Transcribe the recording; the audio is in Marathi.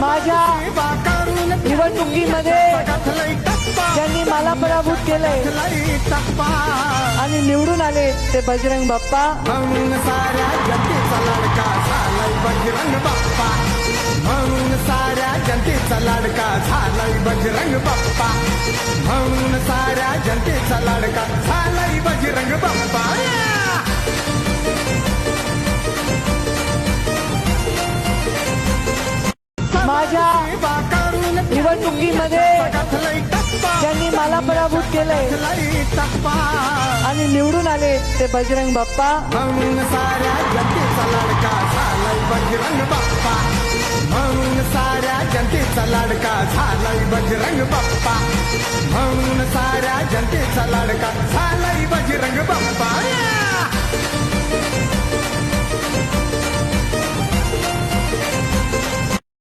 माझ्या निवडणुकीमध्ये ज्यांनी मला पराभूत केलंय आणि निवडून आले ते बजरंग बाप्पा. म्हणून साऱ्या जनतेचा लाडका झालाय बजरंग बाप्पा. म्हणून साऱ्या जनतेचा लाडका झालाय बजरंग बाप्पा. म्हणून साऱ्या जनतेचा लाडका झालाय बजरंग बाप्पा. माझ्या निवडणुकीमध्ये ज्यांनी मला पराभूत केलंय आणि निवडून आले ते बजरंग बाप्पा. म्हणून साऱ्या जनतेचा लाडका झालाय बजरंग बाप्पा. म्हणून साऱ्या जनतेचा लाडका झालाय बजरंग बाप्पा. म्हणून साऱ्या जनतेचा लाडका झालाय बजरंग बाप्पा.